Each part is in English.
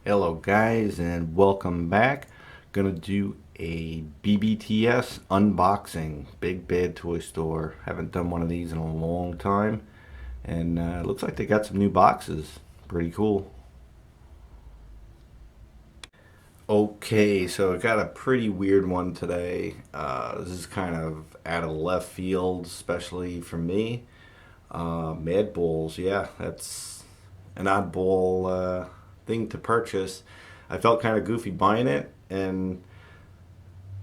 Hello guys and welcome back. Gonna do a BBTS unboxing. Big Bad Toy Store. Haven't done one of these in a long time. And it looks like they got some new boxes. Pretty cool. Okay, so I got a pretty weird one today. This is kind of out of left field, especially for me. Madballs, yeah, that's an oddball thing to purchase. I felt kind of goofy buying it,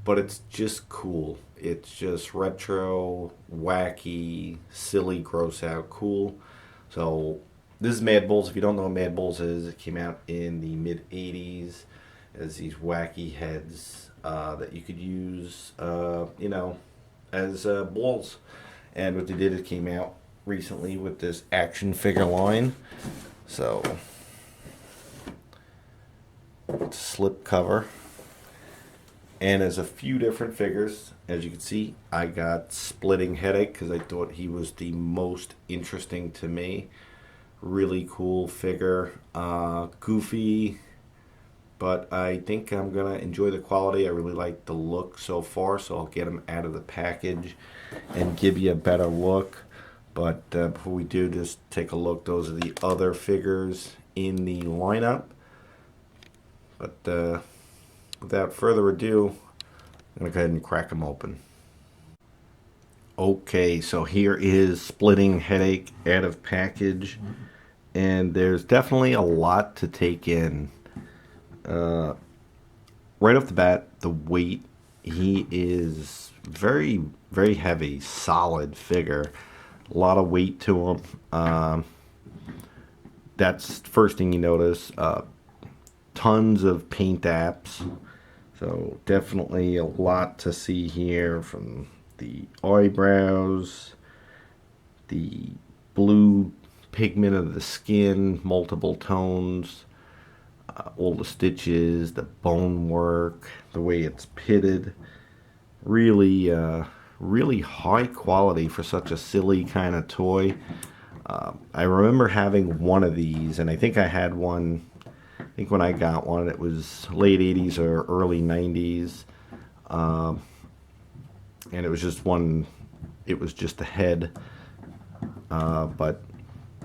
but it's just cool. It's just retro, wacky, silly, gross out, cool. So this is Madballs. If you don't know what Madballs is, it came out in the mid '80s as these wacky heads that you could use, as balls. And what they did, it came out recently with this action figure line. So it's a slip cover. And there's a few different figures. As you can see, I got Splitting Headache because I thought he was the most interesting to me. Really cool figure. Goofy, but I think I'm going to enjoy the quality. I really like the look so far, so I'll get him out of the package and give you a better look. But before we do, just take a look. Those are the other figures in the lineup. But without further ado, I'm going to go ahead and crack them open. Okay, so here is Splitting Headache out of package. And there's definitely a lot to take in. Right off the bat, the weight, he is very, very heavy, solid figure. A lot of weight to him. That's the first thing you notice. Tons of paint apps. So definitely a lot to see here, from the eyebrows, the blue pigment of the skin, multiple tones, all the stitches, the bone work, the way it's pitted. Really, really high quality for such a silly kind of toy. I remember having one of these, and I think I had one. I think when I got one, it was late '80s or early '90s, and it was just one. It was just a head, but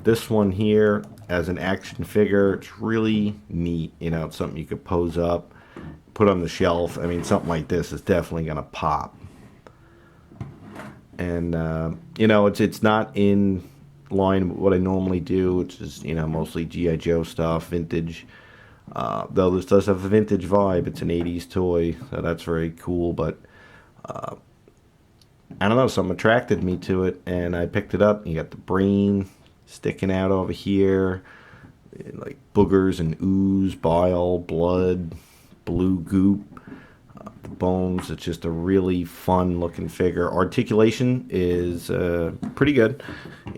this one here, as an action figure, it's really neat. You know, it's something you could pose up, put on the shelf. I mean, something like this is definitely gonna pop. And it's not in line with what I normally do, which is mostly GI Joe stuff, vintage. Though this does have a vintage vibe, it's an '80s toy, so that's very cool. But I don't know, something attracted me to it, and I picked it up. You got the brain sticking out over here, like boogers and ooze, bile, blood, blue goop. The bones. It's just a really fun looking figure. Articulation is pretty good.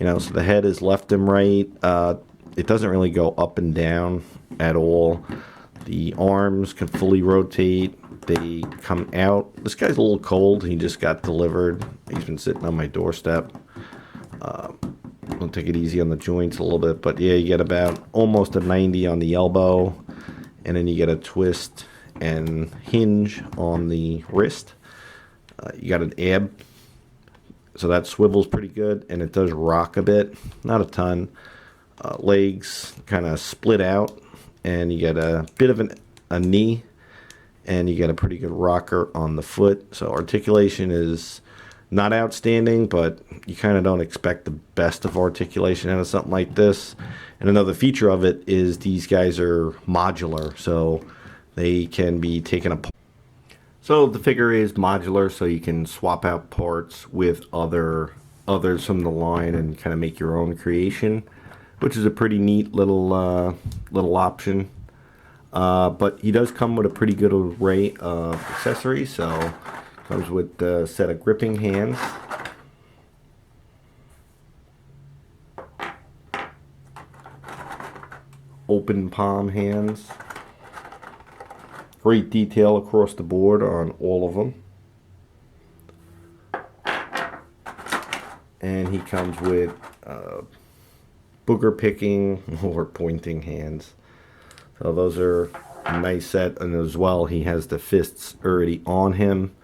So the head is left and right. It doesn't really go up and down at all. The arms can fully rotate. They come out. This guy's a little cold. He just got delivered. He's been sitting on my doorstep. I'll take it easy on the joints a little bit, but yeah, you get about almost a 90 on the elbow, and then you get a twist and hinge on the wrist. You got an ab, so that swivels pretty good, and it does rock a bit, not a ton. Legs kind of split out, and you get a bit of a knee, and you get a pretty good rocker on the foot. So articulation is not outstanding, but you kind of don't expect the best of articulation out of something like this. And another feature of it is these guys are modular, so they can be taken apart. So the figure is modular, so you can swap out parts with others from the line and kind of make your own creation, which is a pretty neat little option. But he does come with a pretty good array of accessories. So comes with a set of gripping hands, open palm hands. Great detail across the board on all of them. And he comes with booger picking or pointing hands. So those are a nice set, and as well he has the fists already on him.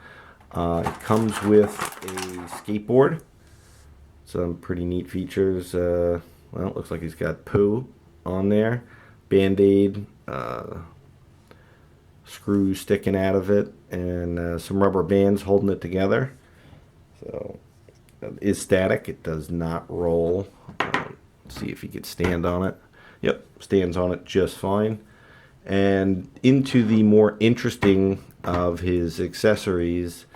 It comes with a skateboard. Some pretty neat features. Well, it looks like he's got poo on there, Band-Aid, screws sticking out of it, and some rubber bands holding it together. So it is static. It does not roll. Let's see if he could stand on it. Yep, stands on it just fine. And into the more interesting of his accessories,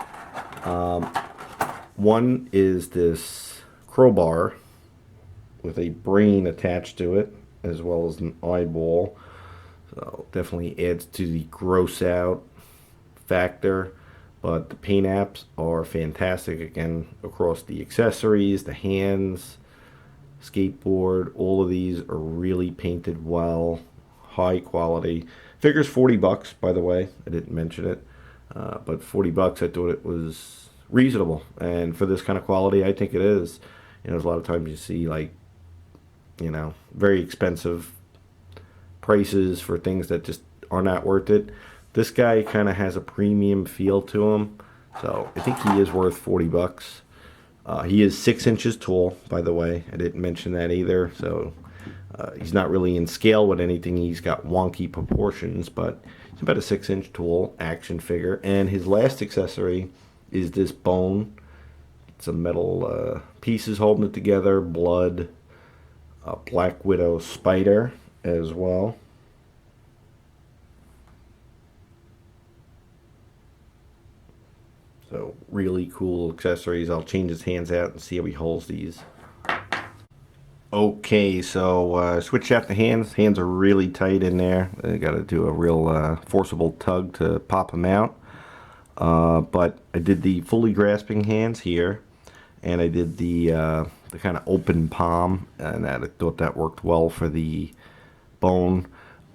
one is this crowbar with a brain attached to it, as well as an eyeball. So definitely adds to the gross out factor. But the paint apps are fantastic again across the accessories, the hands, skateboard. All of these are really painted well, high quality. Figure's $40, by the way. I didn't mention it, but $40. I thought it was reasonable, and for this kind of quality, I think it is. You know, there's a lot of times you see like, you know, very expensive prices for things that just are not worth it. This guy kind of has a premium feel to him, so I think he is worth $40. He is 6 inches tall, by the way. I didn't mention that either. So he's not really in scale with anything. He's got wonky proportions, but he's about a 6-inch tall action figure. And his last accessory is this bone. Some metal pieces holding it together, blood, a Black Widow spider as well. So really cool accessories. I'll change his hands out and see how he holds these. Okay, so switch out the hands. Hands are really tight in there. I got to do a real forcible tug to pop them out. But I did the fully grasping hands here, and I did the kind of open palm, and I thought that worked well for the bone.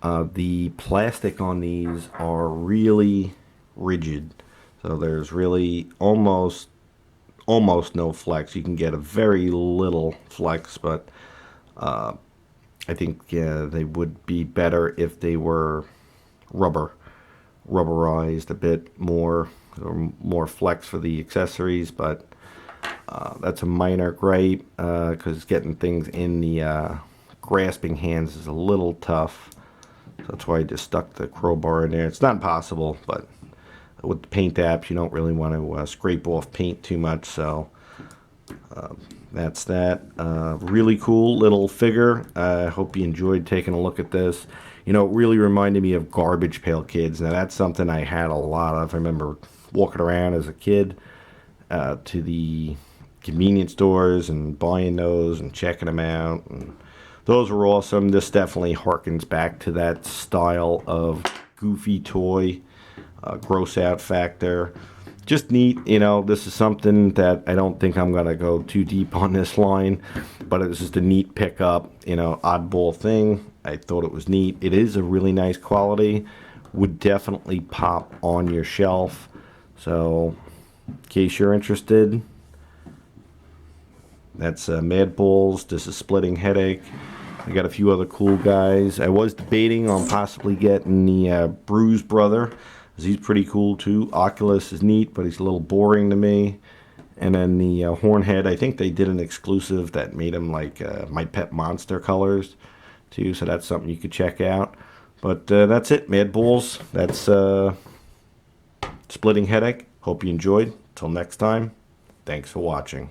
The plastic on these are really rigid. So there's really almost no flex. You can get a very little flex, but I think they would be better if they were rubberized a bit more, or more flex for the accessories. But that's a minor gripe, because getting things in the grasping hands is a little tough. So that's why I just stuck the crowbar in there. It's not impossible, but with the paint apps, you don't really want to scrape off paint too much. So that's that. Really cool little figure. I hope you enjoyed taking a look at this. You know, it really reminded me of Garbage Pail Kids. Now, that's something I had a lot of. I remember walking around as a kid to the convenience stores and buying those and checking them out. And those were awesome. This definitely harkens back to that style of goofy toy. Gross out factor. Just neat. You know, this is something that I don't think I'm going to go too deep on this line, but it's just a neat pickup, you know, oddball thing. I thought it was neat. It is a really nice quality. Would definitely pop on your shelf. So, in case you're interested, that's Madballs. This is Splitting Headache. I got a few other cool guys. I was debating on possibly getting the Bruise Brother. He's pretty cool too. Oculus is neat, but he's a little boring to me. And then the Hornhead, I think they did an exclusive that made him like My Pet Monster colors too, so that's something you could check out. But that's it, Madballs. That's Splitting Headache. Hope you enjoyed. Till next time, thanks for watching.